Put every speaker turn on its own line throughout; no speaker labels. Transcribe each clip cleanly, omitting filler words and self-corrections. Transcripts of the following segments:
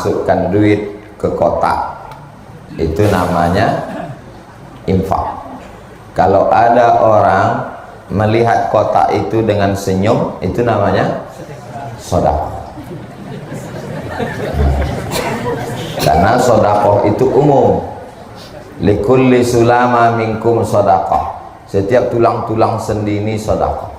memasukkan duit ke kotak, itu namanya infak. Kalau ada orang melihat kotak itu dengan senyum, itu namanya sedekah. Karena sedekah itu umum. Likulli sulama minkum sedekah. Setiap tulang-tulang sendi ini sedekah.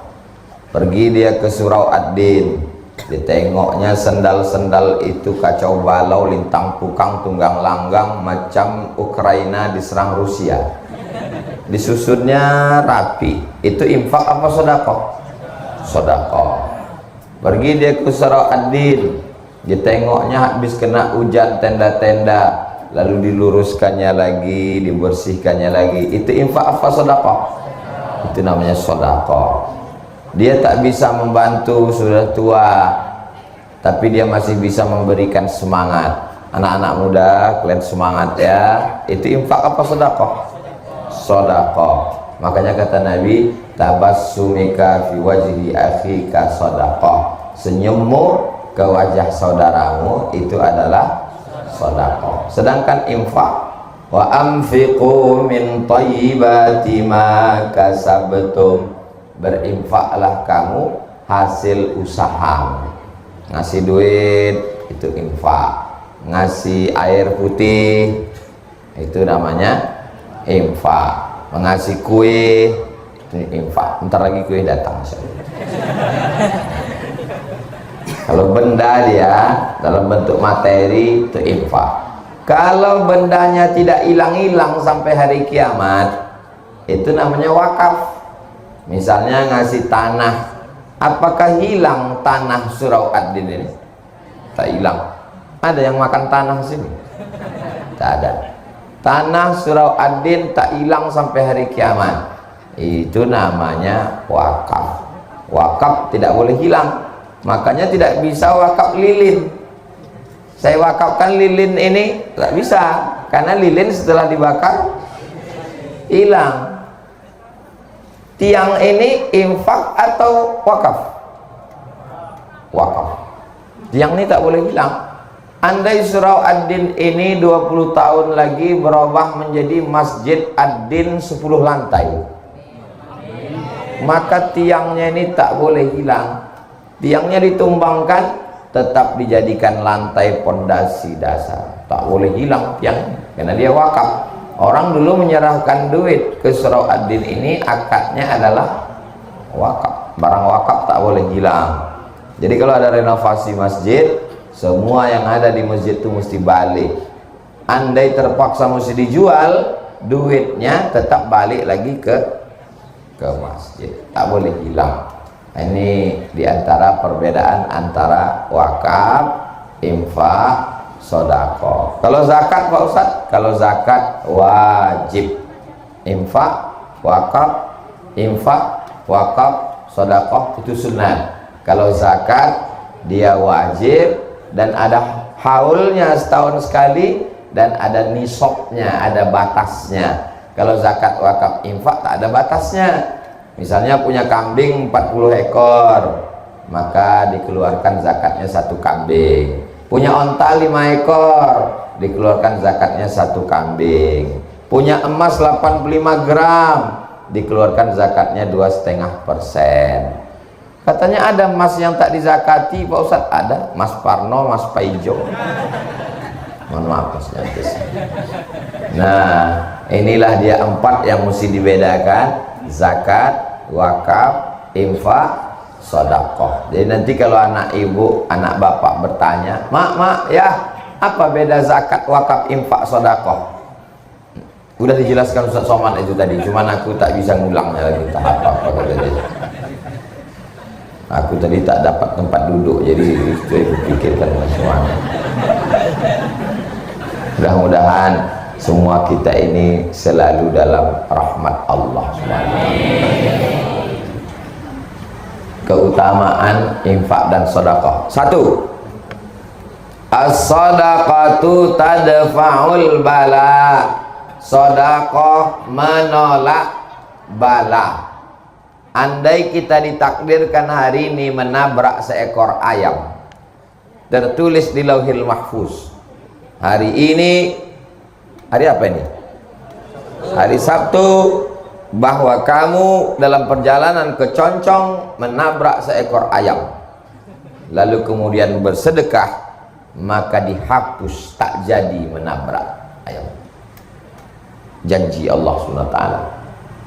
Pergi dia ke Surau Ad-Din, ditengoknya sendal-sendal itu kacau balau, lintang pukang, tunggang langgang, macam Ukraina diserang Rusia. Disusunnya rapi. Itu infak apa sedekah? Sedekah. Pergi dia ke Surau Ad-Din, ditengoknya habis kena hujan tenda-tenda, lalu diluruskannya lagi, dibersihkannya lagi. Itu infak apa sedekah? Itu namanya sedekah. Dia tak bisa membantu, sudah tua, tapi dia masih bisa memberikan semangat. Anak-anak muda, kalian semangat ya. Itu infak apa sedekah? Sedekah. Makanya kata Nabi, tabassumika fi wajhi akhika sedekah. Senyummu ke wajah saudaramu itu adalah sedekah. Sedangkan infak, wa anfiqu min thayyibati ma kasabtum, berinfaklah kamu hasil usaha. Ngasih duit itu infak, ngasih air putih itu namanya infak, mengasih kue itu infak. Bentar lagi kue datang. Kalau benda dia dalam bentuk materi itu infak. Kalau bendanya tidak hilang-hilang sampai hari kiamat, itu namanya wakaf. Misalnya ngasih tanah, apakah hilang tanah Surau Ad-Din ini? Tak hilang. Ada yang makan tanah sini? Tak ada. Tanah Surau Ad-Din tak hilang sampai hari kiamat. Itu namanya wakaf. Wakaf tidak boleh hilang. Makanya tidak bisa wakaf lilin. Saya wakafkan lilin ini, tak bisa, karena lilin setelah dibakar hilang. Tiang ini infak atau wakaf? Wakaf. Tiang ini tak boleh hilang. Andai Surau Ad-Din ini 20 tahun lagi berubah menjadi Masjid Ad-Din 10 lantai, maka tiangnya ini tak boleh hilang. Tiangnya ditumbangkan, tetap dijadikan lantai pondasi dasar. Tak boleh hilang tiangnya, karena dia wakaf. Orang dulu menyerahkan duit ke Surau Ad-Din ini, akadnya adalah wakaf. Barang wakaf tak boleh hilang. Jadi kalau ada renovasi masjid, semua yang ada di masjid itu mesti balik. Andai terpaksa mesti dijual, duitnya tetap balik lagi ke masjid, tak boleh hilang. Ini diantara perbedaan antara wakaf, infak, sedekah. Kalau zakat Pak Ustaz, kalau zakat wajib, infak, wakaf, sedekah itu sunat. Kalau zakat dia wajib dan ada haulnya setahun sekali dan ada nisabnya, ada batasnya. Kalau zakat, wakaf, infak tak ada batasnya. Misalnya punya kambing 40 ekor, maka dikeluarkan zakatnya 1 kambing. Punya onta 5 ekor, dikeluarkan zakatnya 1 kambing. Punya emas 85 gram, dikeluarkan zakatnya 2,5%. Katanya ada emas yang tak dizakati Pak Ustadz. Ada, Mas Parno, Mas Paijo. Mohon maaf Mas Nyantis. Nah, inilah dia 4 yang mesti dibedakan: zakat, wakaf, infak, sedekah. Jadi nanti kalau anak ibu, anak bapak bertanya, mak ya, apa beda zakat, wakaf, infak, sedekah? Udah dijelaskan Ustaz Somad itu tadi, cuman aku tak bisa ngulangnya lagi. Tak apa-apa kata dia. Aku tadi tak dapat tempat duduk, jadi itu aku pikirkan semuanya. Mudah-mudahan semua kita ini selalu dalam rahmat Allah SWT. Keutamaan infak dan sedekah. 1. As-sadaqatu tadfa'ul bala. Sedekah menolak bala. Andai kita ditakdirkan hari ini menabrak seekor ayam, tertulis di Lauhil Mahfuz. Hari ini, hari apa ini? Hari Sabtu, bahwa kamu dalam perjalanan ke Concong menabrak seekor ayam, lalu kemudian bersedekah, maka dihapus, tak jadi menabrak ayam. Janji Allah SWT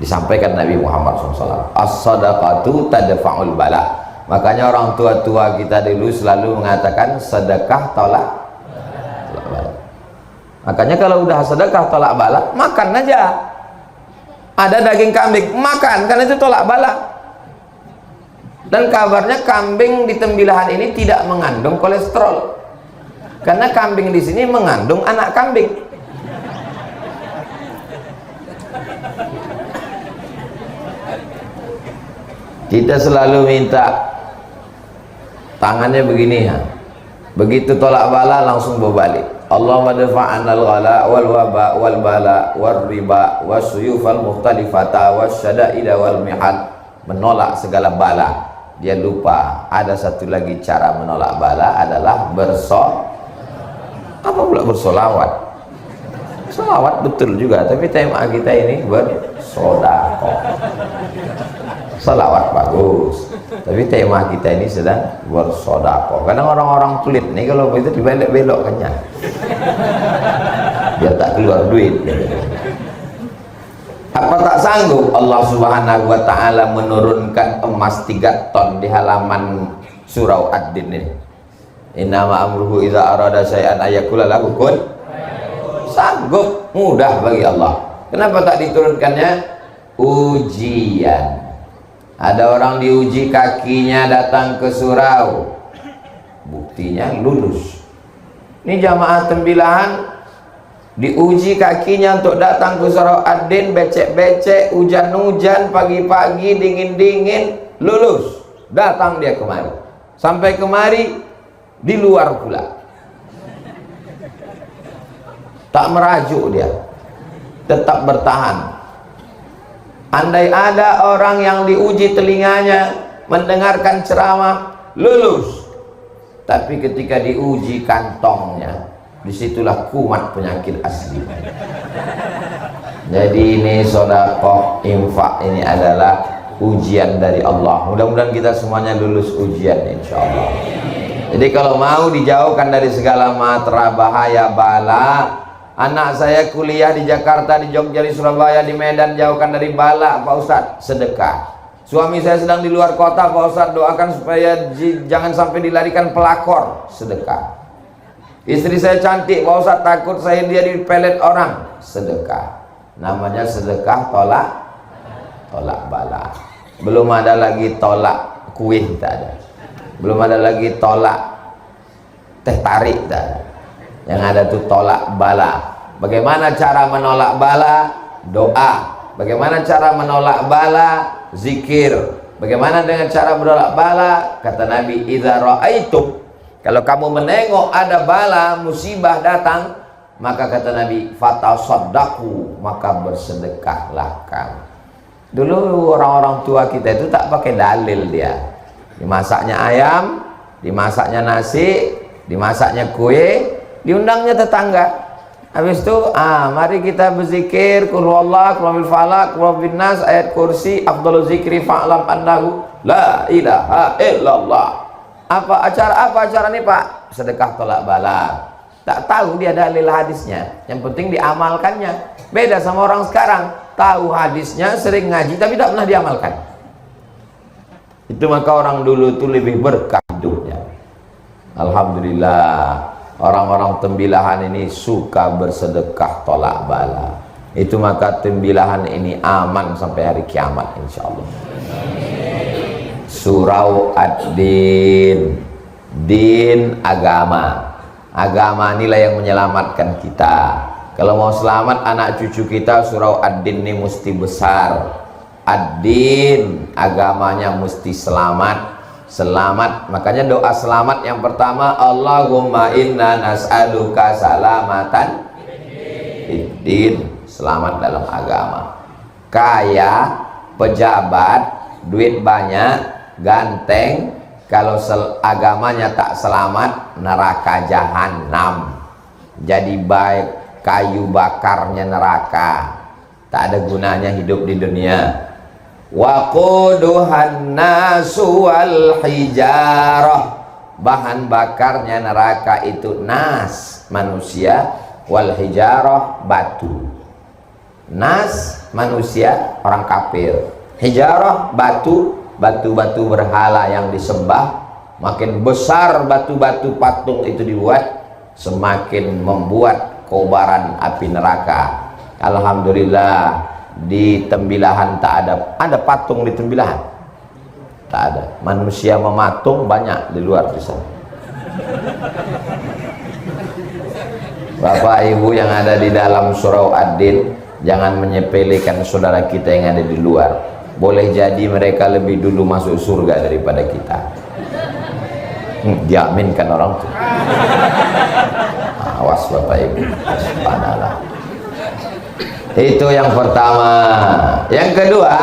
disampaikan Nabi Muhammad SAW, as-sadaqatu tadfa'ul bala. Makanya orang tua-tua kita dulu selalu mengatakan sedekah tolak bala. Makanya kalau udah sedekah tolak bala, makan aja. Ada daging kambing, makan, karena itu tolak bala. Dan kabarnya kambing di Tembilahan ini tidak mengandung kolesterol, karena kambing di sini mengandung anak kambing. Kita selalu minta tangannya begini ya, begitu tolak bala langsung berbalik. Allahumma dafa'anal ghala wal waba wal bala wal riba wasyuyufal mukhtalifata wasyada'ida wal mihad, menolak segala bala. Dia lupa ada satu lagi cara menolak bala adalah apa pula bersolawat. Solawat betul juga, tapi tema kita ini bersedekah. Salawat bagus, tapi tema kita ini sedang bersedekah. Kadang orang-orang pelit nih kalau itu dibelok-belokkannya biar tak keluar duit. Apa tak sanggup Allah Subhanahu wa ta'ala menurunkan emas 3 ton di halaman surau Ad-Din ini? Innama amruhu idza arada syai'an ayakula lahu kun. Sanggup, mudah bagi Allah. Kenapa tak diturunkannya? Ujian. Ada orang diuji kakinya datang ke surau, buktinya lulus. Ini jamaah Tembilahan diuji kakinya untuk datang ke surau Ad-Din, becek-becek, hujan-hujan, pagi-pagi, dingin-dingin, lulus. Datang dia kemari. Sampai kemari di luar pula. Tak merajuk dia, tetap bertahan. Andai ada orang yang diuji telinganya mendengarkan ceramah, lulus. Tapi ketika diuji kantongnya, disitulah kumat penyakit asli. Jadi ini sedekah infak ini adalah ujian dari Allah. Mudah-mudahan kita semuanya lulus ujian insya Allah. Jadi kalau mau dijauhkan dari segala matra bahaya bala. Anak saya kuliah di Jakarta, di Jogja, di Surabaya, di Medan, jauhkan dari bala Pak Ustadz, sedekah. Suami saya sedang di luar kota Pak Ustadz, doakan supaya jangan sampai dilarikan pelakor, sedekah. Istri saya cantik Pak Ustadz, takut saya dia dipelet orang, sedekah. Namanya sedekah tolak bala. Belum ada lagi tolak kuih, tak ada. Belum ada lagi tolak teh tarik, tak ada. Yang ada tuh tolak bala. Bagaimana cara menolak bala? Doa. Bagaimana cara menolak bala? Zikir. Bagaimana dengan cara menolak bala? Kata Nabi, idza ra'aitum, kalau kamu menengok ada bala, musibah datang, maka kata Nabi, fatasaddaqu, maka bersedekahlah kamu. Dulu orang-orang tua kita itu tak pakai dalil dia. Dimasaknya ayam, dimasaknya nasi, dimasaknya kue, diundangnya tetangga. Habis itu, mari kita berzikir qul huwallahu, qul huwal falaq, qul huwal nas, ayat kursi, afdhalu zikri fa'lam annahu la ilaha illallah. Apa acara ini Pak? Sedekah tolak bala. Tak tahu dia dalil hadisnya, yang penting diamalkannya. Beda sama orang sekarang, tahu hadisnya, sering ngaji tapi tak pernah diamalkan. Itu maka orang dulu itu lebih berkah hidupnya. Alhamdulillah, orang-orang Tembilahan ini suka bersedekah tolak bala. Itu maka Tembilahan ini aman sampai hari kiamat insyaallah. Surau Ad-Din, din agama. Agama inilah yang menyelamatkan kita. Kalau mau selamat anak cucu kita, surau Ad-Din ini mesti besar. Ad-Din, agamanya mesti selamat. Selamat, makanya doa selamat yang pertama, Allahumma inna nas'aluka salamatan fid-din, selamat dalam agama. Kaya, pejabat, duit banyak, ganteng, kalau agamanya tak selamat, neraka jahanam. Jadi baik kayu bakarnya neraka, tak ada gunanya hidup di dunia. Waquduhan nasu wal hijarah, bahan bakarnya neraka itu nas, manusia, wal hijarah, batu. Nas, manusia, orang kafir. Hijarah, batu, batu-batu berhala yang disembah. Makin besar batu-batu patung itu dibuat, semakin membuat kobaran api neraka. Alhamdulillah di Tembilahan tak ada patung di Tembilahan, tak ada. Manusia mematung banyak di luar di sana. Bapak Ibu yang ada di dalam surau Ad-Din, jangan menyepelekan saudara kita yang ada di luar. Boleh jadi mereka lebih dulu masuk surga daripada kita. Diaminkan orang itu. Awas Bapak Ibu. Subhanallah. Itu yang pertama. Yang kedua,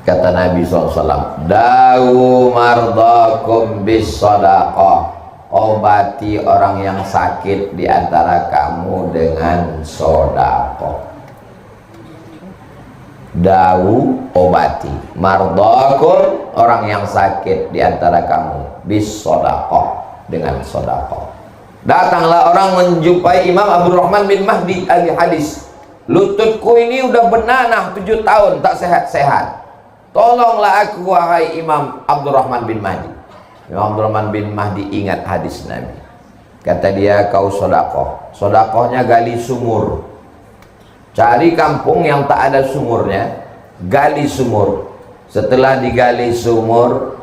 kata Nabi SAW, dawu mardakum bis sadaqah, obati orang yang sakit di antara kamu dengan sedekah. Dawu, obati, mardakum, orang yang sakit di antara kamu bis sadaqah, dengan sedekah. Datanglah orang menjumpai Imam Abdurrahman bin Mahdi ahli hadis. Lututku ini udah benanah 7 tahun tak sehat-sehat. Tolonglah aku wahai Imam Abdurrahman bin Mahdi. Imam Abdurrahman bin Mahdi ingat hadis Nabi. Kata dia, kau sedekah. Sedekahnya gali sumur. Cari kampung yang tak ada sumurnya, gali sumur. Setelah digali sumur,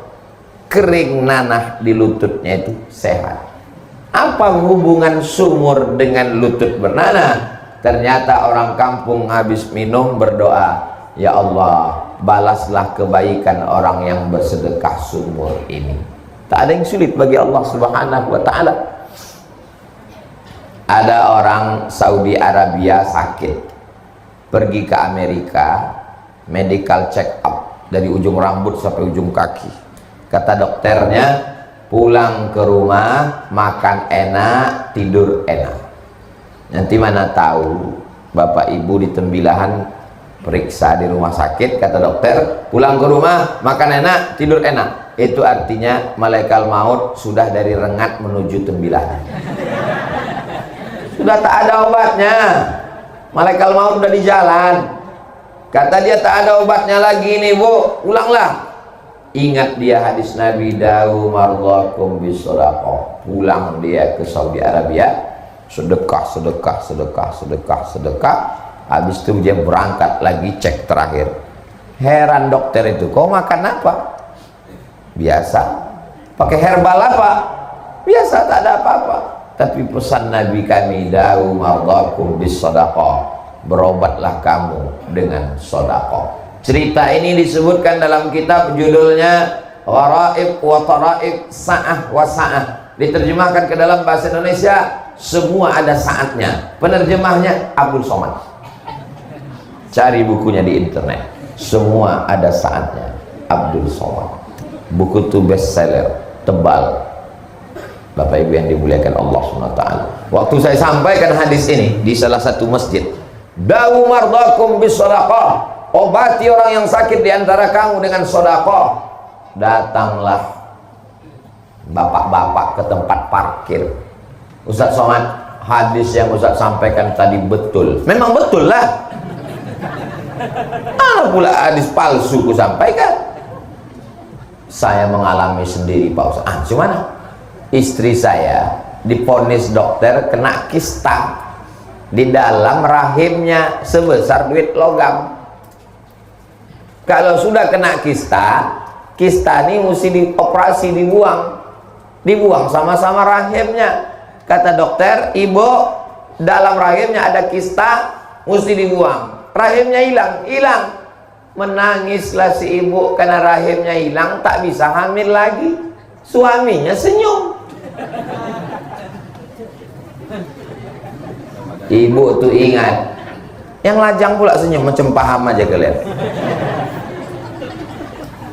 kering nanah di lututnya itu sehat. Apa hubungan sumur dengan lutut bernanah? Ternyata orang kampung habis minum berdoa, ya Allah, balaslah kebaikan orang yang bersedekah sumur ini. Tak ada yang sulit bagi Allah Subhanahu wa ta'ala. Ada orang Saudi Arabia sakit, pergi ke Amerika, medical check up dari ujung rambut sampai ujung kaki. Kata dokternya, pulang ke rumah, makan enak, tidur enak. Nanti mana tahu Bapak Ibu di Tembilahan periksa di rumah sakit, kata dokter, pulang ke rumah, makan enak, tidur enak. Itu artinya malaikat maut sudah dari Rengat menuju Tembilahan. Sudah tak ada obatnya. Malaikat maut sudah di jalan. Kata dia, tak ada obatnya lagi nih Bu, pulanglah. Ingat dia hadis Nabi, dawu mardakum bisadaqah. Pulang dia ke Saudi Arabia, sedekah, sedekah, sedekah, sedekah, sedekah. Habis itu dia berangkat lagi cek terakhir. Heran dokter itu, kau makan apa? Biasa. Pakai herbal apa? Biasa, tak ada apa-apa. Tapi pesan Nabi kami, dawu mardakum bisadaqah, berobatlah kamu dengan sedekah. Cerita ini disebutkan dalam kitab judulnya Gharaib wa Taraib Sa'ah wa Sa'ah. Diterjemahkan ke dalam bahasa Indonesia, semua ada saatnya. Penerjemahnya Abdul Somad. Cari bukunya di internet. Semua ada saatnya. Abdul Somad. Buku itu bestseller, tebal. Bapak Ibu yang dimuliakan Allah SWT. Waktu saya sampaikan hadis ini di salah satu masjid, dawu mardakum bisadaqah, obati orang yang sakit di antara kamu dengan sedekah. Datanglah bapak-bapak ke tempat parkir. Ustaz Somad, hadis yang Ustaz sampaikan tadi betul. Memang betul lah. Mana pula hadis palsu ku sampaikan? Saya mengalami sendiri Pak Ustaz. Gimana? Istri saya diponis dokter kena kista di dalam rahimnya sebesar duit logam. Kalau sudah kena kista, kista ini mesti dioperasi, dibuang sama-sama rahimnya. Kata dokter, ibu dalam rahimnya ada kista, mesti dibuang. Rahimnya hilang. Menangislah si ibu karena rahimnya hilang, tak bisa hamil lagi. Suaminya senyum. Ibu tuh ingat, yang lajang pula senyum, macam paham aja kalian.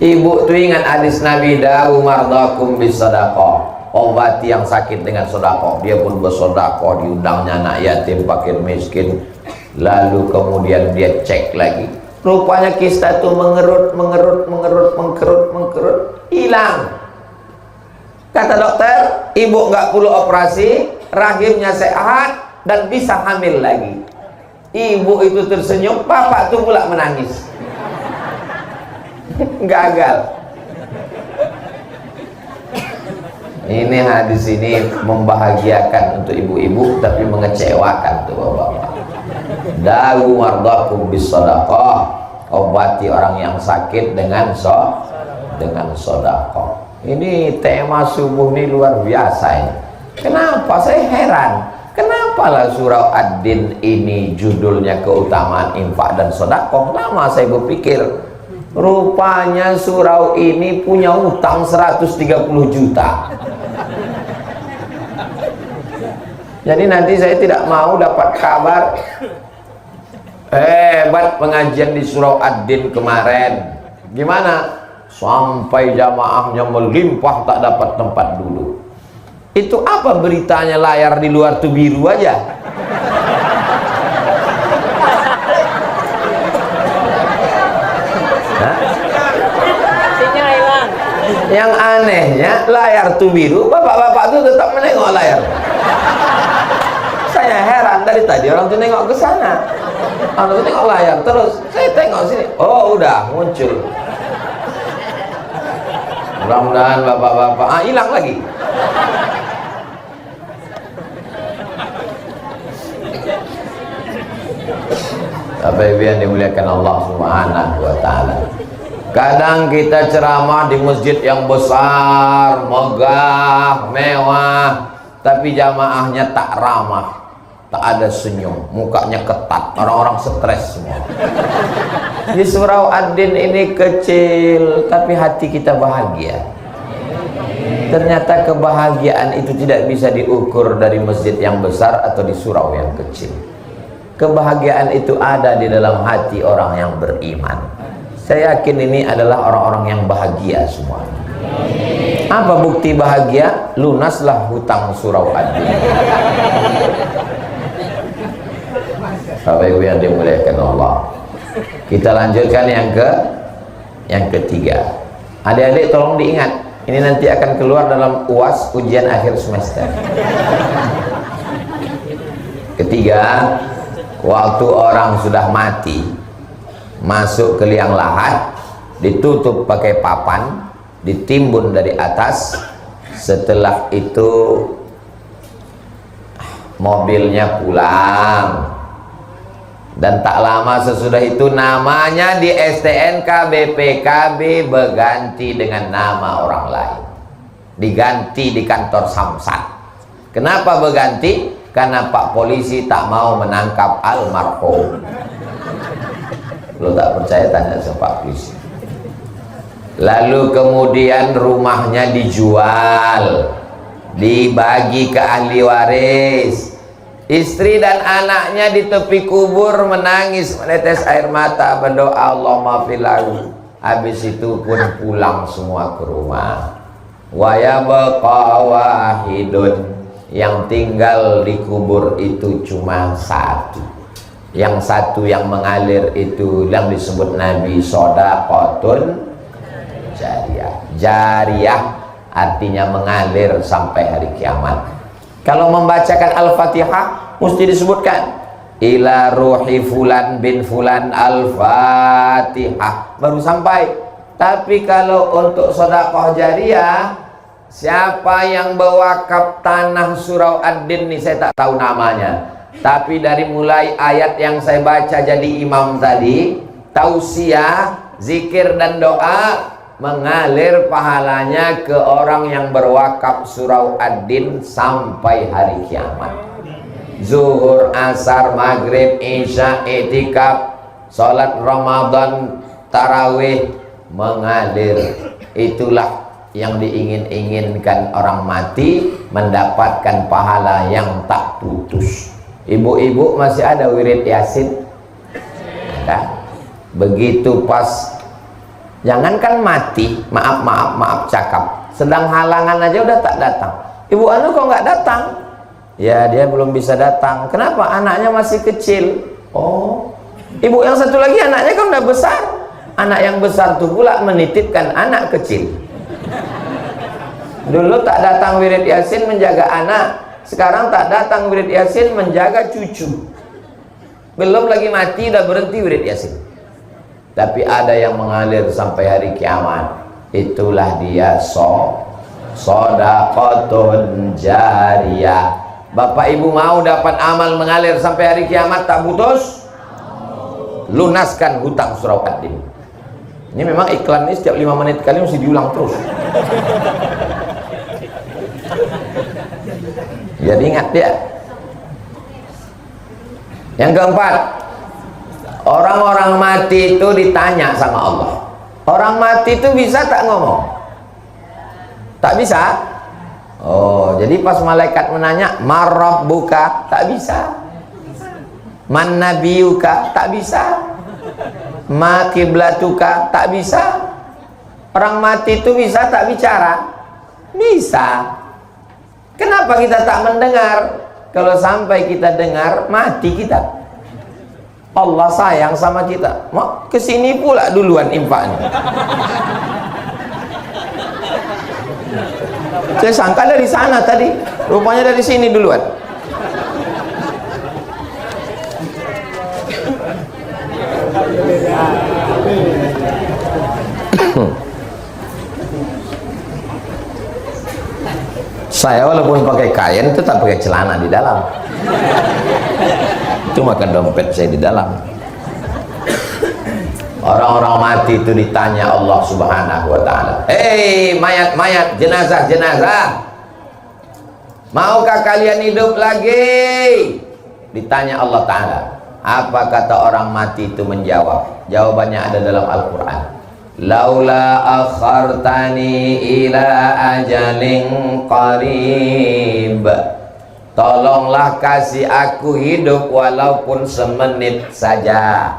Ibu tuh ingat hadis Nabi, dawu mardakum bisadaqah, obati yang sakit dengan sedekah. Dia pun bersedekah, diundangnya anak yatim, fakir miskin. Lalu kemudian dia cek lagi, rupanya kista itu mengerut, hilang. Kata dokter, ibu nggak perlu operasi, rahimnya sehat dan bisa hamil lagi. Ibu itu tersenyum, bapak tuh pula menangis. Gagal. Ini hadis ini membahagiakan untuk ibu-ibu, tapi mengecewakan tuh bapak-bapak. Dawu mardakum bisadaqah, obati orang yang sakit dengan sedekah. Ini tema subuh ini luar biasa ini. Kenapa saya heran? Kenapalah surau Ad-Din ini judulnya keutamaan infak dan sedekah? Lama saya berpikir, rupanya surau ini punya utang 130 juta. Jadi nanti saya tidak mau dapat kabar hebat pengajian di surau Ad-Din kemarin. Gimana? Sampai jamaahnya melimpah tak dapat tempat duduk. Itu apa beritanya, layar di luar tuh biru aja?
Sinyal hilang.
Yang anehnya layar tuh biru, bapak-bapak tuh tetap menengok layar. Saya heran, dari tadi orang tuh nengok ke sana, orang tuh nengok layar terus. Saya tengok sini, oh udah muncul. Mudah-mudahan bapak-bapak hilang lagi. Bapak Ibu yang dimuliakan Allah Subhanahu wa taala. Kadang kita ceramah di masjid yang besar, megah, mewah, tapi jamaahnya tak ramah, tak ada senyum, mukanya ketat, orang-orang stres semua. Di surau Ad-Din ini kecil, tapi hati kita bahagia. Ternyata kebahagiaan itu tidak bisa diukur dari masjid yang besar atau di surau yang kecil. Kebahagiaan itu ada di dalam hati orang yang beriman. Saya yakin ini adalah orang-orang yang bahagia semua. Apa bukti bahagia? Lunaslah hutang surau Ad-Din. Bapak Ibu yang dimuliakan Allah, kita lanjutkan yang ketiga. Adik-adik tolong diingat, ini nanti akan keluar dalam UAS, ujian akhir semester. Ketiga, waktu orang sudah mati, masuk ke liang lahat, ditutup pakai papan, ditimbun dari atas. Setelah itu mobilnya pulang, dan tak lama sesudah itu namanya di STNK BPKB berganti dengan nama orang lain, diganti di kantor Samsat. Kenapa berganti? Karena Pak Polisi tak mau menangkap almarhum. Lo tak percaya, tanya sama Pak Polisi. Lalu kemudian rumahnya dijual, dibagi ke ahli waris. Istri dan anaknya di tepi kubur menangis, menetes air mata, berdoa Allahumma filahu. Habis itu pun pulang semua ke rumah. Wa yabqa wahidun, yang tinggal di kubur itu cuma satu. Yang satu yang mengalir itu yang disebut Nabi shadaqatun jariyah. Jariyah artinya mengalir sampai hari kiamat. Kalau membacakan Al-Fatihah mesti disebutkan ila ruhi fulan bin fulan Al-Fatihah, baru sampai. Tapi kalau untuk sedekah jariyah, siapa yang berwakaf tanah surau Ad-Din ini saya tak tahu namanya. Tapi dari mulai ayat yang saya baca jadi imam tadi, tausiah, zikir dan doa, mengalir pahalanya ke orang yang berwakaf surau Ad-Din sampai hari kiamat. Zuhur, asar, maghrib, isya, itikaf, salat Ramadan, tarawih, mengalir. Itulah yang diingin-inginkan orang mati, mendapatkan pahala yang tak putus. Ibu-ibu masih ada wirid Yasin? Ada. Begitu pas Jangankan mati, maaf cakap, sedang halangan aja udah tak datang. Ibu anu kok nggak datang? Ya dia belum bisa datang. Kenapa? Anaknya masih kecil. Oh, ibu yang satu lagi anaknya kan udah besar. Anak yang besar tuh pula menitipkan anak kecil. Dulu tak datang wirid yasin menjaga anak, sekarang tak datang wirid yasin menjaga cucu. Belum lagi mati udah berhenti wirid yasin. Tapi ada yang mengalir sampai hari kiamat. Itulah dia shadaqatun jariyah. Bapak ibu mau dapat amal mengalir sampai hari kiamat tak putus? Lunaskan hutang surau ad-din. Ini memang iklan ini setiap 5 menit kali mesti diulang terus. Jadi ingat dia. Yang keempat, orang-orang mati itu ditanya sama Allah. Orang mati itu bisa tak ngomong? Tak bisa. Oh, jadi pas malaikat menanya, "Marrabbuka?" Tak bisa. "Man nabiyuka?" Tak bisa. "Ma kiblatuka?" Tak bisa. Orang mati itu bisa tak bicara? Bisa. Kenapa kita tak mendengar? Kalau sampai kita dengar, mati kita. Allah sayang sama kita. Mak kesini pula duluan infaknya. Saya sangka dari sana tadi, rupanya dari sini duluan. Saya walaupun pakai kain tetap pakai celana di dalam. Itu makan dompet saya di dalam. Orang-orang mati itu ditanya Allah Subhanahu wa ta'ala, "Hei mayat-mayat, jenazah-jenazah, maukah kalian hidup lagi?" Ditanya Allah Ta'ala. Apa kata orang mati itu menjawab? Jawabannya ada dalam Al-Quran. "Laula akhartani ila ajalin qarib." Tolonglah kasih aku hidup walaupun semenit saja.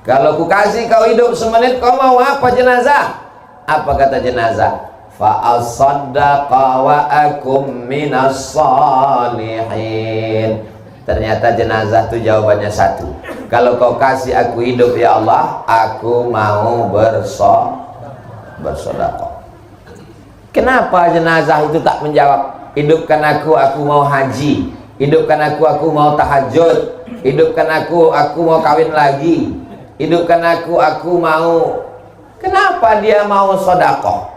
Kalau ku kasih kau hidup semenit, kau mau apa jenazah? Apa kata jenazah? Fa asaddaqa wa akum minas salihin. Ternyata jenazah itu jawabannya satu. Kalau kau kasih aku hidup ya Allah, aku mau bersedekah. Kenapa jenazah itu tak menjawab? Hidupkan aku mau haji. Hidupkan aku mau tahajud. Hidupkan aku mau kawin lagi. Hidupkan aku mau. Kenapa dia mau sedekah?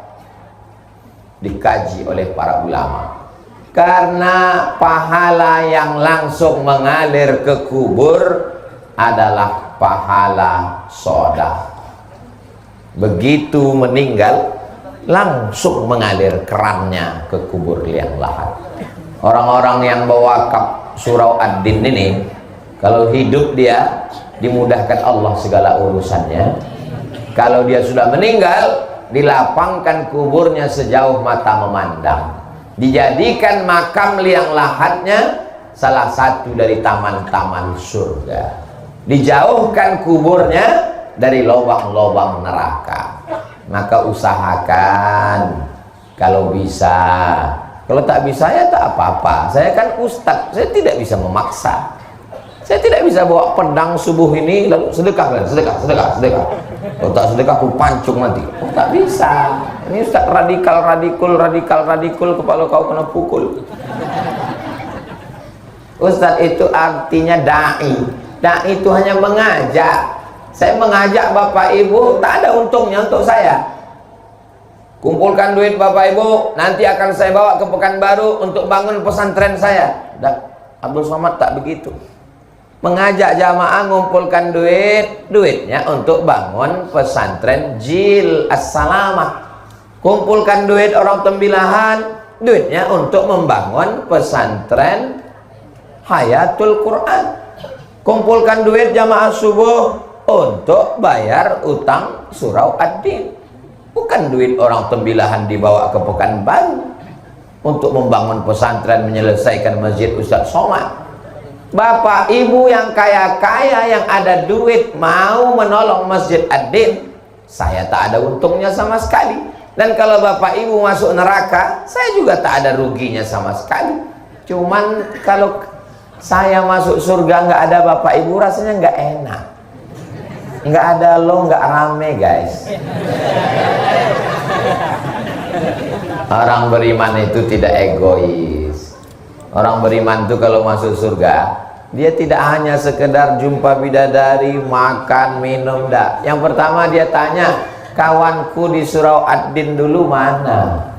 Dikaji oleh para ulama. Karena pahala yang langsung mengalir ke kubur adalah pahala sedekah. Begitu meninggal langsung mengalir kerannya ke kubur liang lahat. Orang-orang yang berwakaf surau ad-din ini, kalau hidup dia dimudahkan Allah segala urusannya. Kalau dia sudah meninggal, dilapangkan kuburnya sejauh mata memandang, dijadikan makam liang lahatnya salah satu dari taman-taman surga, dijauhkan kuburnya dari lubang-lubang neraka. Maka usahakan kalau bisa. Kalau tak bisa ya tak apa-apa. Saya kan ustadz, saya tidak bisa memaksa. Saya tidak bisa bawa pedang subuh ini lalu sedekah. Kalau tak sedekah aku pancung nanti. Oh, tak bisa. Ini ustadz radikal kepala kau kena pukul. Ustadz itu artinya dai. Dai itu hanya mengajak. Saya mengajak Bapak Ibu, tak ada untungnya untuk saya. Kumpulkan duit Bapak Ibu, nanti akan saya bawa ke Pekanbaru untuk bangun pesantren saya. Abdul Somad tak begitu. Mengajak jamaah ngumpulkan duitnya untuk bangun pesantren Jil As-Salamah. Kumpulkan duit orang tembilahan, duitnya untuk membangun pesantren Hayatul Quran. Kumpulkan duit jamaah subuh untuk bayar utang surau ad-din. Bukan duit orang tembilahan dibawa ke Pekanbaru untuk membangun pesantren, menyelesaikan masjid Ustadz Somad. Bapak Ibu yang kaya-kaya yang ada duit mau menolong masjid ad-din, saya tak ada untungnya sama sekali. Dan kalau bapak ibu masuk neraka, saya juga tak ada ruginya sama sekali. Cuman kalau saya masuk surga nggak ada bapak ibu, rasanya nggak enak. Nggak ada lo, nggak rame guys. Orang beriman itu tidak egois. Orang beriman itu kalau masuk surga, dia tidak hanya sekedar jumpa bidadari, makan, minum, dah. Yang pertama dia tanya, kawanku di Surau Ad-Din dulu mana?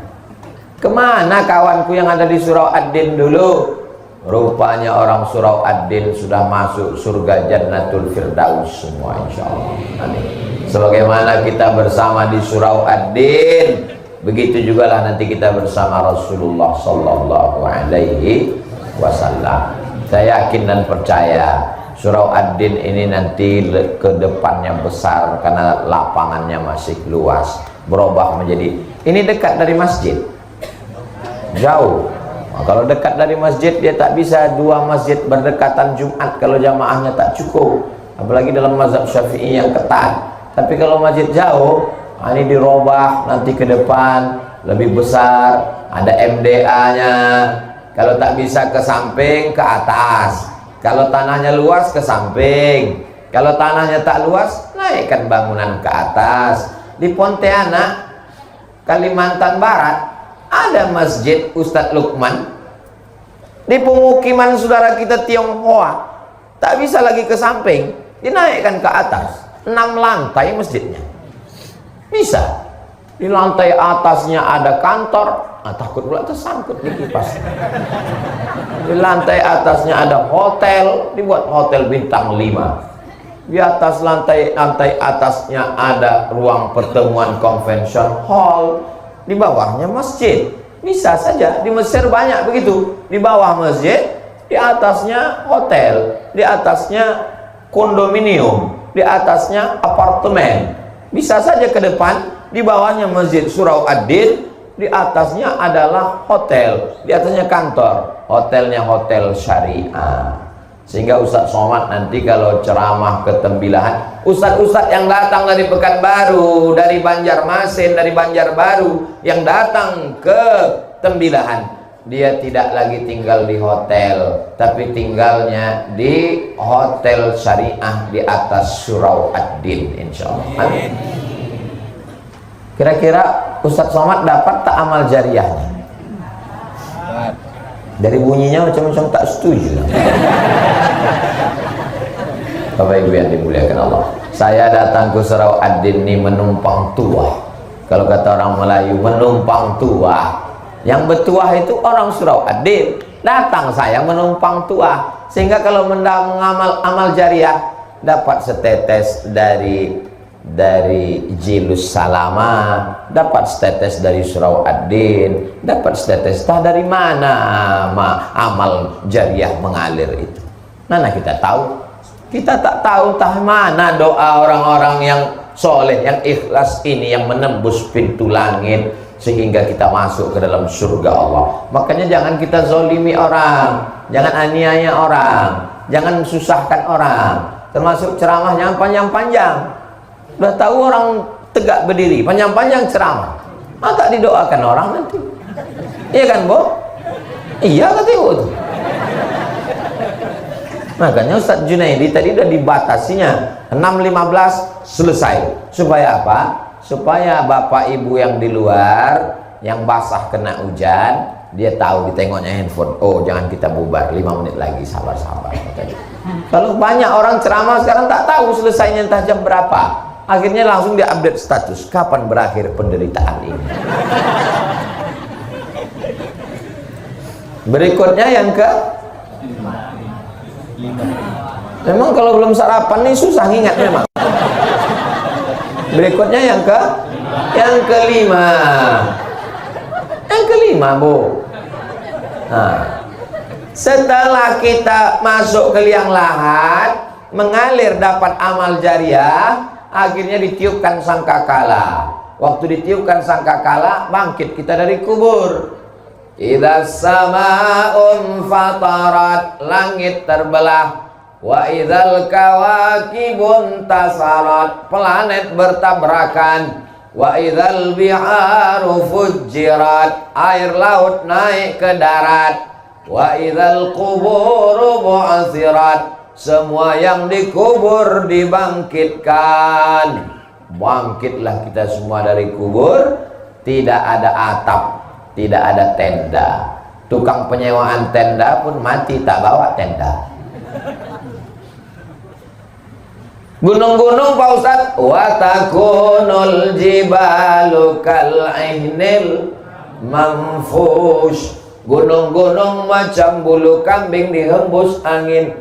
Kemana kawanku yang ada di Surau Ad-Din dulu? Rupanya orang Surau Ad-Din sudah masuk surga Jannatul Firdaus semua, insya Allah. Amin. Sebagaimana kita bersama di Surau Ad-Din, begitu juga lah nanti kita bersama Rasulullah Sallallahu Alaihi Wasallam. Saya yakin dan percaya Surau Ad-Din ini nanti ke depannya besar karena lapangannya masih luas, berubah menjadi, ini dekat dari masjid, jauh. Nah, kalau dekat dari masjid dia tak bisa dua masjid berdekatan Jumat kalau jamaahnya tak cukup, apalagi dalam mazhab Syafi'i yang ketat. Tapi kalau masjid jauh, ini dirubah nanti ke depan lebih besar, ada MDA-nya. Kalau tak bisa ke samping, ke atas. Kalau tanahnya luas, ke samping. Kalau tanahnya tak luas, naikkan bangunan ke atas. Di Pontianak, Kalimantan Barat, ada masjid Ustadz Lukman. Di pemukiman saudara kita Tionghoa, tak bisa lagi ke samping, dinaikkan ke atas. 6 lantai masjidnya. Bisa. Di lantai atasnya ada kantor, takut pula tersangkut di kipas. Di lantai atasnya ada hotel, dibuat hotel bintang 5. Di atas lantai atasnya ada ruang pertemuan convention hall. Di bawahnya masjid. Bisa saja, di Mesir banyak begitu. Di bawah masjid, di atasnya hotel, di atasnya kondominium, di atasnya apartemen. Bisa saja ke depan, di bawahnya masjid Surau Ad-Din, di atasnya adalah hotel, di atasnya kantor. Hotelnya hotel syariah. Sehingga Ustadz Somad nanti kalau ceramah ke Tembilahan, Ustadz-Ustadz yang datang dari Pekanbaru, dari Banjarmasin, dari Banjarbaru, yang datang ke Tembilahan, dia tidak lagi tinggal di hotel, tapi tinggalnya di hotel syariah di atas Surau Ad-Din, insya Allah. Amin. Kira-kira Ustadz Somad dapat tak amal jariahnya? Dari bunyinya macam-macam tak setuju. Bapak Ibu yang dimuliakan Allah, saya datang ke Surau Ad-Din ini menumpang tuah. Kalau kata orang Melayu, menumpang tuah. Yang bertuah itu orang Surau Ad-Din. Datang saya menumpang tuah, sehingga kalau mengamal amal jariah dapat setetes dari Jilus Salama, dapat setetes dari Surau Ad-Din, dapat setetes tah dari mana amal jariah mengalir itu. Mana kita tahu? Kita tak tahu tah mana doa orang-orang yang soleh, yang ikhlas ini yang menembus pintu langit sehingga kita masuk ke dalam surga Allah. Makanya jangan kita zolimi orang, jangan aniaya orang, jangan susahkan orang. Termasuk ceramah yang panjang-panjang. Udah tahu orang tegak berdiri, panjang-panjang ceramah, tak didoakan orang nanti. Iya kan, Bo? Iya kata Ibu tuh. Makanya Ustadz Junaidi tadi udah dibatasinya 6.15 selesai. Supaya apa? Supaya Bapak Ibu yang di luar, yang basah kena hujan, dia tahu, ditengoknya handphone. Oh, jangan kita bubar, 5 menit lagi, sabar-sabar. Kalau banyak orang ceramah sekarang tak tahu selesainya entah jam berapa. Akhirnya langsung dia update status, kapan berakhir penderitaan ini. Berikutnya yang ke 5. Memang kalau belum sarapan nih susah ingat memang. Berikutnya yang kelima. Yang kelima, Bu. Nah, setelah kita masuk ke liang lahat, mengalir dapat amal jariah, akhirnya ditiupkan sangkakala. Waktu ditiupkan sangkakala, bangkit kita dari kubur. Idza sama'un fatarat, langit terbelah. Wa idzal kawakibun tasarat, planet bertabrakan. Wa idzal biharu fujjirat, air laut naik ke darat. Wa idzal quburu bu'athirat, semua yang dikubur dibangkitkan. Bangkitlah kita semua dari kubur. Tidak ada atap, tidak ada tenda. Tukang penyewaan tenda pun mati tak bawa tenda. Gunung-gunung Pak Ustadz, wa takunul jibalu kal ihnil manfush, gunung-gunung macam bulu kambing dihembus angin.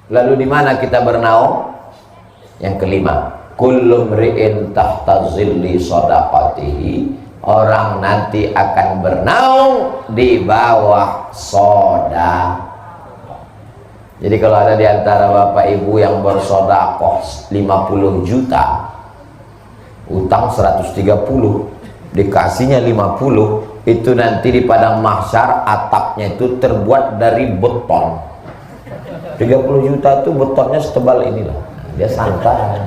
Lalu di mana kita bernaung? Yang kelima, kullu mri'in tahta zilli shadaqatihi, orang nanti akan bernaung di bawah sedekah. Jadi kalau ada di antara bapak ibu yang bersedekah 50 juta, utang 130, dikasihnya 50, itu nanti di padang mahsyar atapnya itu terbuat dari beton. 30 juta itu betonnya setebal inilah. Dia santai.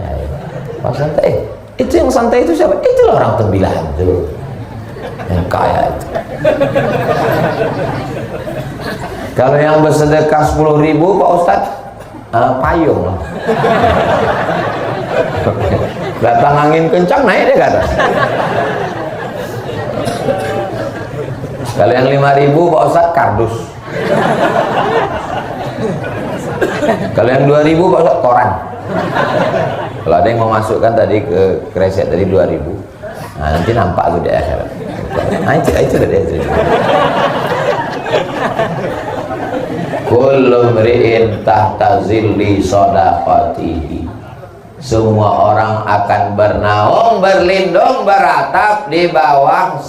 Pas santai, itu yang santai itu siapa? Itulah orang Tembilahan itu, yang kaya itu. Kalau yang bersedekah 10.000 Pak Ustadz, payung lah. Datang angin kencang naik dia ke atas. Kalau yang 5.000 Pak Ustadz, kardus. Kalau yang 2.000 Pak Ustadz, koran. Kalau ada yang mau masukkan tadi ke kresek tadi 2.000, nah nanti nampak tuh di akhirat. Nah itu dia. Kullu mri'in tahta zilli shadaqatihi, semua orang akan bernaung, berlindung, beratap di bawah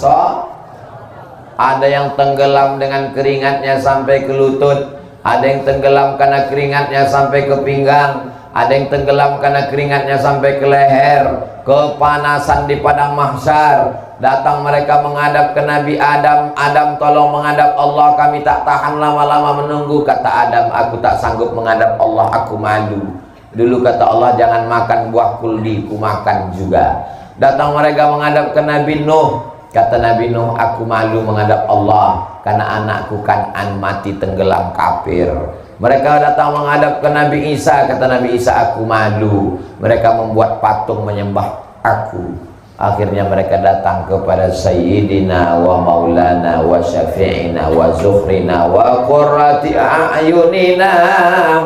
ada yang tenggelam dengan keringatnya sampai ke lutut, ada yang tenggelam karena keringatnya sampai ke pinggang, ada yang tenggelam karena keringatnya sampai ke leher. Kepanasan di padang mahsyar. Datang mereka menghadap ke Nabi Adam. Adam, tolong menghadap Allah, kami tak tahan lama-lama menunggu. Kata Adam, aku tak sanggup menghadap Allah, aku malu. Dulu kata Allah, jangan makan buah kuldi, ku makan juga. Datang mereka menghadap ke Nabi Nuh. Kata Nabi Nuh, aku malu menghadap Allah karena anakku Kan'an mati tenggelam kafir. Mereka datang menghadap ke Nabi Isa. Kata Nabi Isa, aku malu. Mereka membuat patung menyembah aku. Akhirnya mereka datang kepada Sayyidina wa Maulana wa Syafi'ina wa Zuhrina wa Qurrati a'yunina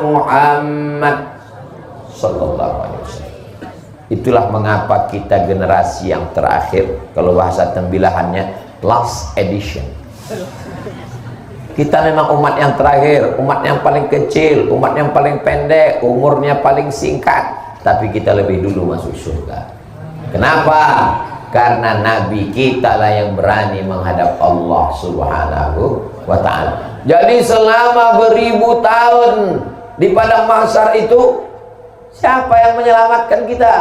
Muhammad sallallahu alaihi wasallam. Itulah mengapa kita generasi yang terakhir, kalau bahasa Tembilahannya last edition. Kita memang umat yang terakhir, umat yang paling kecil, umat yang paling pendek, umurnya paling singkat, tapi kita lebih dulu masuk surga. Kenapa? Karena Nabi kita lah yang berani menghadap Allah Subhanahu wa ta'ala. Jadi selama beribu tahun di padang mahsyar itu, siapa yang menyelamatkan kita?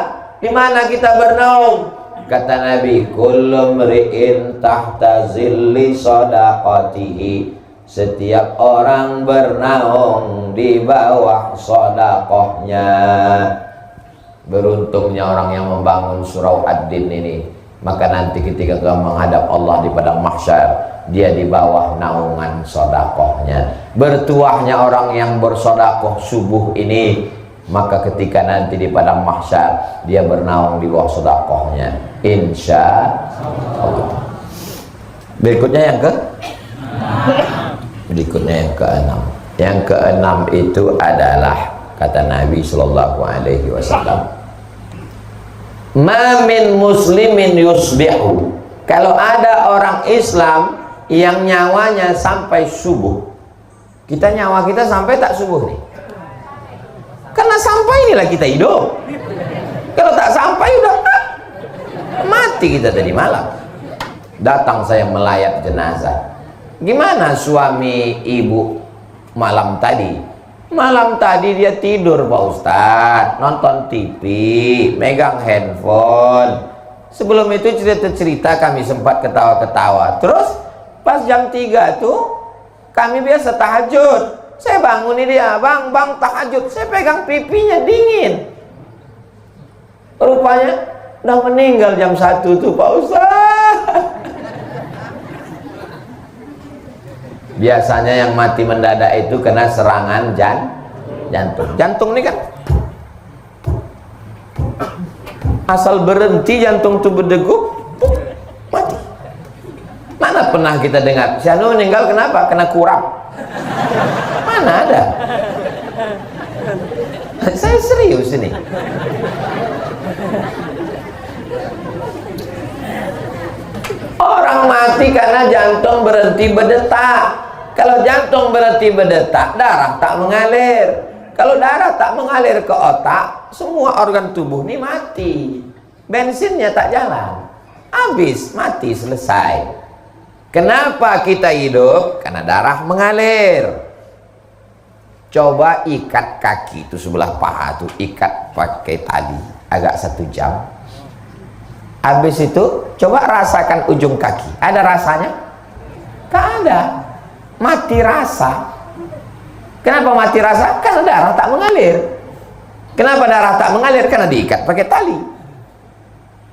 Di mana kita bernaung? Kata Nabi, kullu mri'in tahta zilli shadaqatihi, setiap orang bernaung di bawah sedekahnya. Beruntungnya orang yang membangun surau Ad-Din ini, maka nanti ketika kamu menghadap Allah di padang mahsyar, dia di bawah naungan sedekahnya. Bertuahnya orang yang bersedekah subuh ini, maka ketika nanti di padang mahsyar, dia bernaung di bawah sedekahnya, insya Allah. Berikutnya yang yang keenam. Yang keenam itu adalah, kata Nabi Sallallahu Alaihi Wasallam, ma min muslimin yusbihu, kalau ada orang Islam yang nyawanya sampai subuh. Kita nyawa kita sampai tak subuh nih? Karena sampai inilah kita hidup. Kalau tak sampai udah mati kita tadi malam. Datang saya melayat jenazah. Gimana suami ibu malam tadi? Malam tadi dia tidur Pak Ustadz, nonton TV, megang handphone. Sebelum itu cerita-cerita kami sempat ketawa-ketawa. Terus pas jam 3 tuh kami biasa tahajud. Saya bangun ini dia, bang tahajud, saya pegang pipinya dingin. Rupanya udah meninggal jam 1 tuh Pak Ustaz. Biasanya yang mati mendadak itu kena serangan jantung. Jantung ini kan asal berhenti jantung tuh berdegup, mati. Mana pernah kita dengar si anu meninggal kenapa? Kena kurap. Mana ada? Saya serius ini. Orang mati karena jantung berhenti berdetak. Kalau jantung berhenti berdetak, darah tak mengalir. Kalau darah tak mengalir ke otak, semua organ tubuh ini mati. Bensinnya tak jalan. Habis, mati, selesai. Kenapa kita hidup? Karena darah mengalir. Coba ikat kaki itu sebelah paha tuh, ikat pakai tali agak 1 jam. Habis itu coba rasakan ujung kaki. Ada rasanya? Tak ada. Mati rasa. Kenapa mati rasa? Karena darah tak mengalir. Kenapa darah tak mengalir? Karena diikat pakai tali.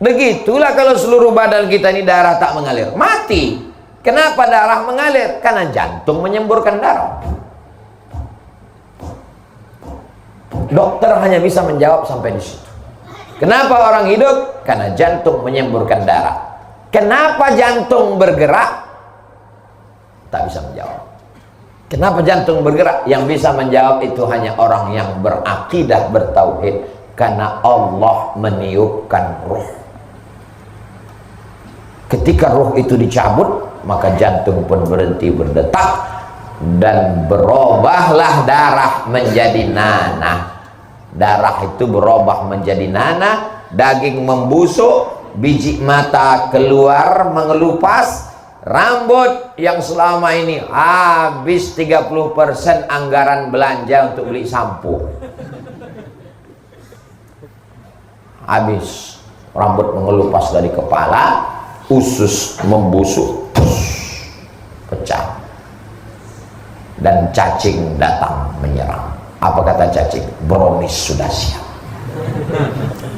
Begitulah kalau seluruh badan kita ini darah tak mengalir, mati. Kenapa darah mengalir? Karena jantung menyemburkan darah. Dokter hanya bisa menjawab sampai di situ. Kenapa orang hidup? Karena jantung menyemburkan darah. Kenapa jantung bergerak? Tak bisa menjawab. Kenapa jantung bergerak? Yang bisa menjawab itu hanya orang yang berakidah, bertauhid. Karena Allah meniupkan ruh. Ketika ruh itu dicabut, maka jantung pun berhenti berdetak dan berubahlah darah menjadi nanah. Darah itu berubah menjadi nanah, daging membusuk, biji mata keluar mengelupas, rambut yang selama ini habis 30% anggaran belanja untuk beli sampo. Habis, rambut mengelupas dari kepala, usus membusuk, pecah, dan cacing datang menyerang. Apa kata cacing? Brownies sudah siap.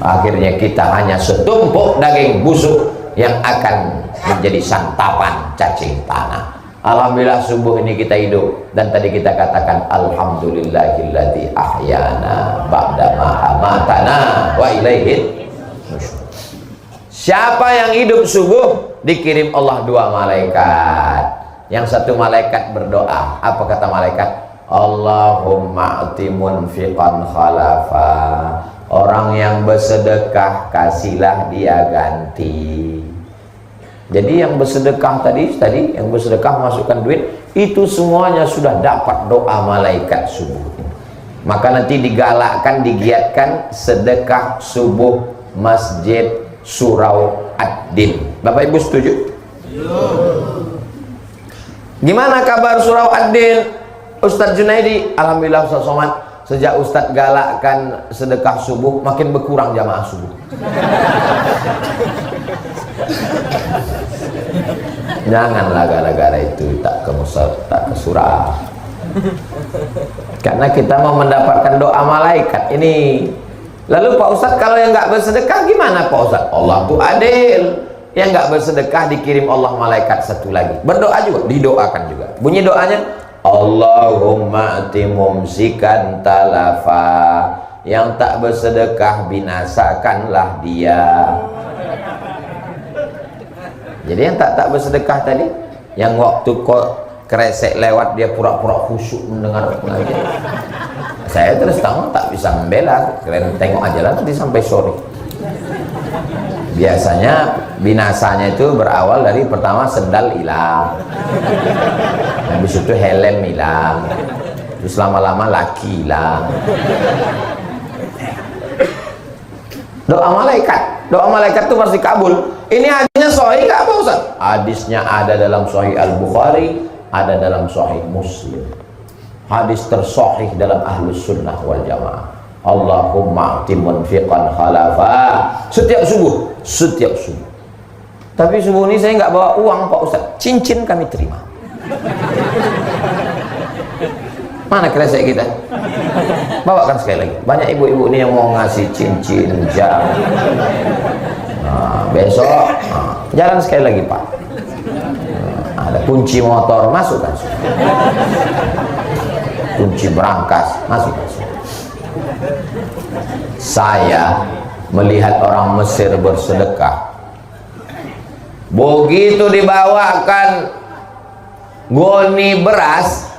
Akhirnya kita hanya setumpuk daging busuk yang akan menjadi santapan cacing tanah. Alhamdulillah subuh ini kita hidup, dan tadi kita katakan alhamdulillahilladzi ahyana ba'dama amatana wa ilaihi nusyur. Siapa yang hidup subuh dikirim Allah 2 malaikat. Yang satu malaikat berdoa. Apa kata malaikat? Allahumma ati munfiqan khalafa. Orang yang bersedekah kasihlah dia ganti. Jadi yang bersedekah tadi yang bersedekah masukkan duit, itu semuanya sudah dapat doa malaikat subuh. Maka nanti digalakkan, digiatkan sedekah subuh Masjid Surau Ad-Din. Bapak Ibu setuju? Gimana kabar Surau Ad-Din? Ustadz Junaidi, alhamdulillah Ustadz Somad, sejak Ustadz galakkan sedekah subuh, makin berkurang jamaah subuh. Janganlah gara-gara itu tak ke surau. Karena kita mau mendapatkan doa malaikat ini. Lalu Pak Ustadz, kalau yang nggak bersedekah gimana Pak Ustadz? Allah tuh adil. Yang nggak bersedekah dikirim Allah malaikat satu lagi. Berdoa juga, didoakan juga. Bunyi doanya, Allahumma ati mumsikan talafa. Yang tak bersedekah binasakanlah dia. Jadi yang tak bersedekah tadi, yang waktu kok kresek lewat dia pura-pura khusyuk mendengar pengajian. Saya terus terang tak bisa membela, kalian tengok aja lah nanti sampai sore. Biasanya binasanya itu berawal dari pertama sendal hilang, habis itu helm hilang, terus lama-lama laki hilang. Doa malaikat itu pasti kabul. Ini hadisnya sahih nggak apa Ustaz? Hadisnya ada dalam Sahih Al-Bukhari, ada dalam Sahih Muslim. Hadis tersahih dalam Ahlus Sunnah wal Jamaah. Allahumma ati munfiqan khalafa. Setiap subuh. Tapi subuh ini saya nggak bawa uang Pak Ustaz, cincin kami terima. Mana kresek kita? Bawakan sekali lagi. Banyak ibu-ibu ini yang mau ngasih cincin, jam. Nah, besok jalan sekali lagi Pak. Ada kunci motor, masukkan. Kunci berangkas, masukkan. Saya melihat orang Mesir bersedekah. Begitu dibawakan goni beras,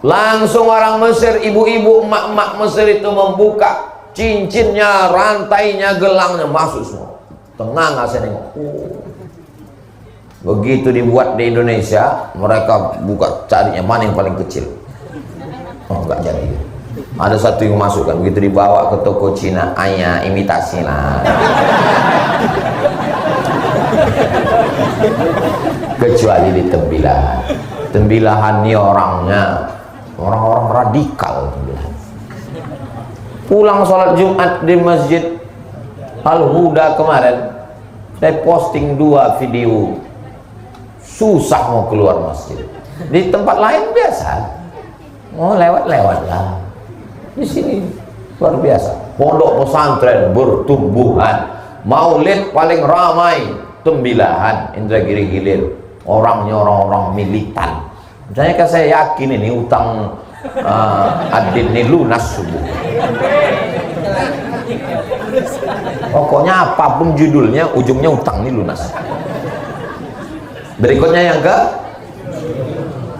langsung orang Mesir, ibu-ibu, emak-emak Mesir itu membuka cincinnya, rantainya, gelangnya, masuk semua. Tenang, saya nengok. Begitu dibuat di Indonesia, mereka buka carinya mana yang paling kecil. Oh, enggak jadi. Ada satu yang masukkan, begitu dibawa ke toko Cina, ayah imitasi lah. Kecuali di tembilahan. Tembilahan ini orangnya orang-orang radikal. Pulang sholat Jumat di Masjid Al-Huda kemarin, saya posting 2 video. Susah mau keluar masjid. Di tempat lain biasa, mau lewat-lewat lah. Di sini luar biasa. Pondok pesantren bertumbuhan. Maulid paling ramai. Tembilahan Indragiri Hilir. Orangnya orang-orang militan. Misalnya kan saya yakin ini utang Adin ini lunas subuh. Pokoknya apapun judulnya, ujungnya utang ini lunas. Berikutnya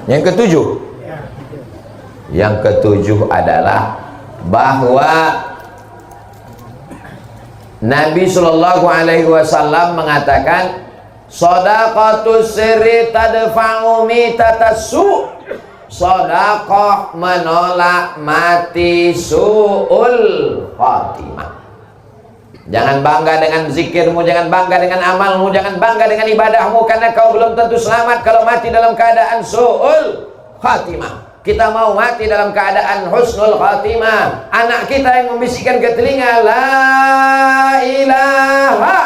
yang ketujuh. Yang ketujuh adalah bahwa Nabi Shallallahu Alaihi Wasallam mengatakan, shadaqatus sirri tadfa'u mitatassu. Sedekah menolak mati su'ul khatimah. Jangan bangga dengan zikirmu, jangan bangga dengan amalmu, jangan bangga dengan ibadahmu, karena kau belum tentu selamat kalau mati dalam keadaan su'ul khatimah. Kita mau mati dalam keadaan husnul khatimah. Anak kita yang membisikkan ke telinga, la ilaha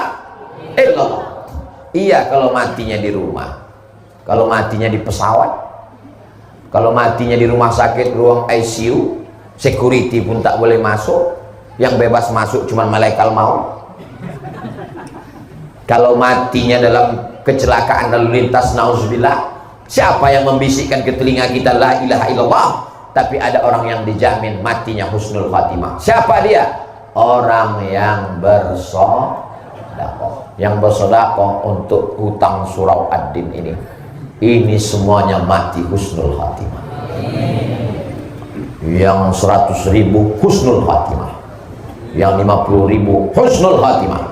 illallah. Iya kalau matinya di rumah, kalau matinya di pesawat, kalau matinya di rumah sakit ruang ICU, security pun tak boleh masuk, yang bebas masuk cuma malaikat maut. Kalau matinya dalam kecelakaan lalu lintas, nauzubillah, siapa yang membisikkan ke telinga kita la ilaha illallah, tapi ada orang yang dijamin matinya husnul khatimah. Siapa dia? Orang yang bersedekah, yang bersedekah untuk hutang surau ad-din ini. Ini semuanya mati husnul khatimah. Yang 100.000 husnul khatimah, yang 50.000 husnul khatimah,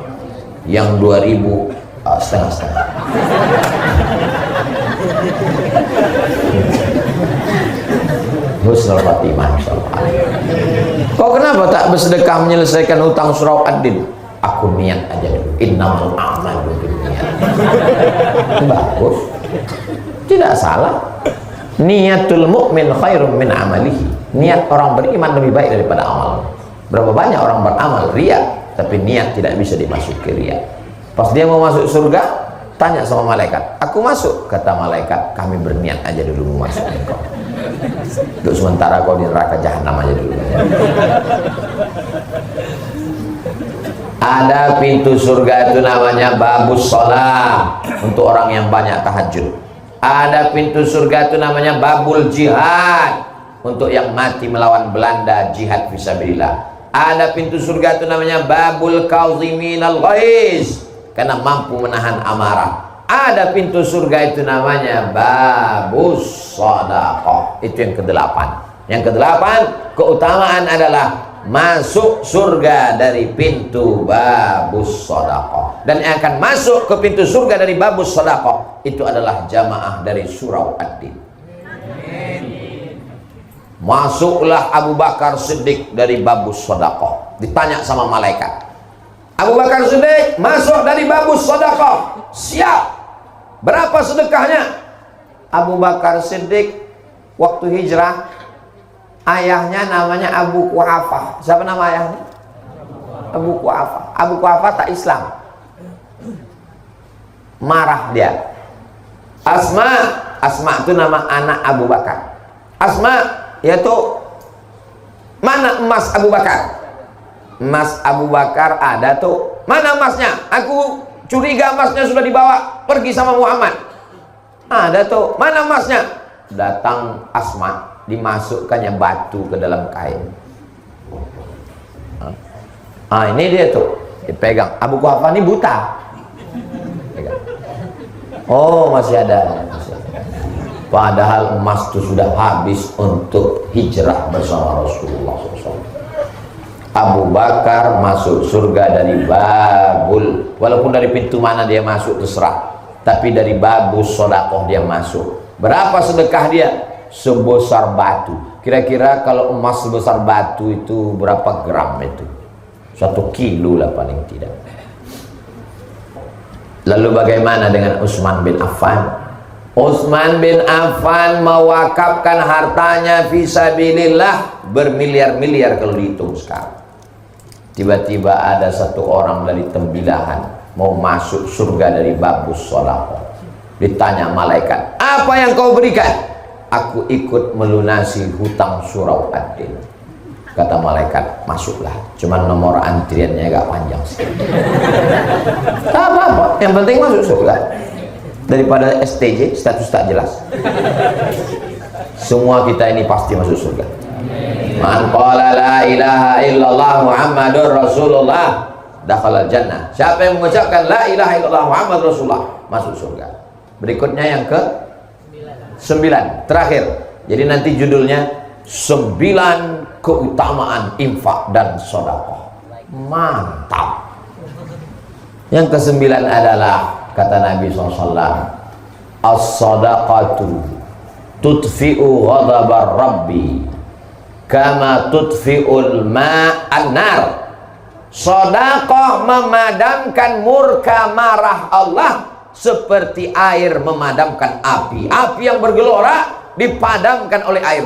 yang 2.000 setengah-setengah. Husnul khatimah insyaallah. Kok kenapa tak bersedekah menyelesaikan hutang surau ad-din? Aku niat aja dulu. Innamal a'malu binniyat. Bagus. Tidak salah. Niatul mu'min khairum min amalihi. Niat orang beriman lebih baik daripada amal. Berapa banyak orang beramal riya, tapi niat tidak bisa dimasuki riya. Pas dia mau masuk surga, tanya sama malaikat, aku masuk? Kata malaikat, kami berniat aja dulu mau masuk engkau. Untuk sementara kau di neraka jahanam aja dulu. Ada pintu surga itu namanya babus sholat, untuk orang yang banyak tahajud. Ada pintu surga itu namanya babul jihad, untuk yang mati melawan Belanda, jihad fisabilillah. Ada pintu surga itu namanya babul kaziminal ghaiz, karena mampu menahan amarah. Ada pintu surga itu namanya babus shadaqah, itu yang ke-8. Yang ke-8 keutamaan adalah masuk surga dari pintu babus shadaqah. Dan yang akan masuk ke pintu surga dari babus shadaqah itu adalah jamaah dari surau ad-din. Masuklah Abu Bakar Siddiq dari babus shadaqah. Ditanya sama malaikat, Abu Bakar Siddiq masuk dari babus shadaqah, siap. Berapa sedekahnya? Abu Bakar Siddiq waktu hijrah, ayahnya namanya Abu Quhafah. Siapa nama ayahnya? Abu Quhafah. Abu Quhafah tak Islam. Marah dia. Asma itu nama anak Abu Bakar. Asma yaitu Mana emas Abu Bakar? Emas Abu Bakar ada tuh. Mana emasnya? Aku curiga emasnya sudah dibawa pergi sama Muhammad. Ada tuh. Mana emasnya? Datang Asma, dimasukkannya batu ke dalam kain. Ini dia tuh, dipegang. Abu Quhafa ini buta. Pegang. Oh, masih ada. Padahal emas itu sudah habis untuk hijrah bersama Rasulullah SAW. Abu Bakar masuk surga dari babul, walaupun dari pintu mana dia masuk terserah, tapi dari babus sodakoh dia masuk. Berapa sedekah dia? Sebesar batu. Kira-kira kalau emas sebesar batu itu berapa gram itu? 1 kilo lah paling tidak. Lalu bagaimana dengan Utsman bin Affan? Utsman bin Affan mewakafkan hartanya fisabilillah bermiliar-miliar kalau dihitung sekarang. Tiba-tiba ada satu orang dari Tembilahan mau masuk surga dari babus sholawat. Ditanya malaikat, apa yang kau berikan? Aku ikut melunasi hutang surau Ad-Din. Kata malaikat, masuklah. Cuman nomor antriannya agak panjang sedikit. Tak apa-apa, yang penting masuk surga. Daripada STJ, status tak jelas. Semua kita ini pasti masuk surga. Man qala la ilaha illallah Muhammadur Rasulullah dakhala jannah. Siapa yang mengucapkan la ilaha illallah Muhammadur Rasulullah masuk surga. Berikutnya yang ke 9, terakhir. Jadi nanti judulnya 9 keutamaan infak dan sedekah. Mantap. Yang ke-9 adalah kata Nabi SAW, as-sadaqatu tudfi'u ghadabar rabbi kama tudfi'ul ma'an nar. Sedekah memadamkan murka marah Allah seperti air memadamkan api. Api yang bergelora dipadamkan oleh air.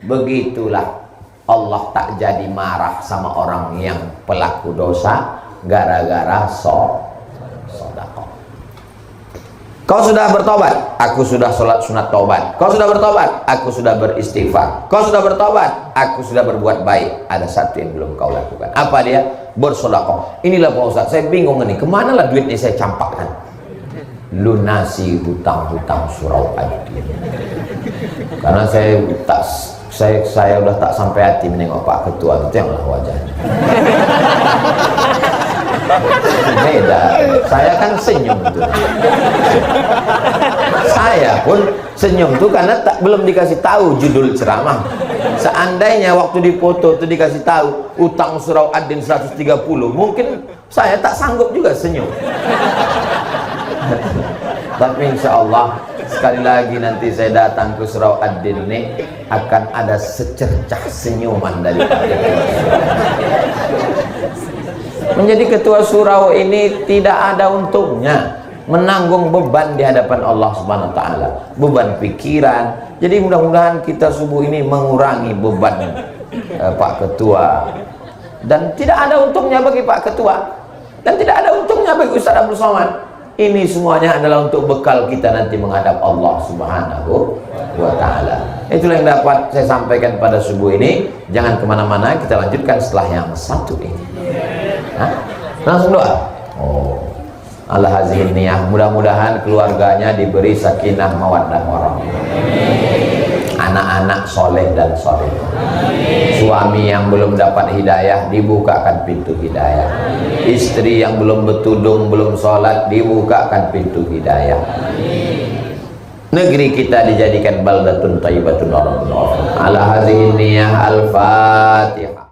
Begitulah Allah tak jadi marah sama orang yang pelaku dosa gara-gara sedekah. Kau sudah bertobat, aku sudah sholat sunat tobat. Kau sudah bertobat, aku sudah beristighfar. Kau sudah bertobat, aku sudah berbuat baik. Ada satu yang belum kau lakukan. Apa dia? Bersedekah. Inilah Pak Ustaz, saya bingung nih, kemana lah duitnya saya campakkan? Lunasi hutang-hutang surau Ad-Din. Karena saya udah tak sampai hati menengok Pak Ketua, itu yang lah wajahnya. Beda, saya kan senyum tuh. Saya pun senyum tuh karena belum dikasih tahu judul ceramah. Seandainya waktu dipoto itu dikasih tahu utang surau Ad-Din 130, mungkin saya tak sanggup juga senyum. Tapi insya Allah sekali lagi nanti saya datang ke surau Ad-Din ini akan ada secercah senyuman dari Pak Ketua. Menjadi ketua surau ini tidak ada untungnya, menanggung beban di hadapan Allah Subhanahu wa taala, beban pikiran. Jadi mudah-mudahan kita subuh ini mengurangi beban Pak Ketua, dan tidak ada untungnya bagi Pak Ketua, dan tidak ada untungnya bagi Ustaz Abdul Somad. Ini semuanya adalah untuk bekal kita nanti menghadap Allah Subhanahu wa taala. Itulah yang dapat saya sampaikan pada subuh ini. Jangan kemana-mana, kita lanjutkan setelah yang satu ini. Hah? Langsung doa. Oh, Allah hazihin niyah, mudah-mudahan keluarganya diberi sakinah mawaddah warahmah, anak-anak soleh dan soleh, suami yang belum dapat hidayah dibukakan pintu hidayah, istri yang belum bertudung belum sholat dibukakan pintu hidayah, negeri kita dijadikan baldatun thayyibatun. Ala hazihin niyah. Al-Fatihah.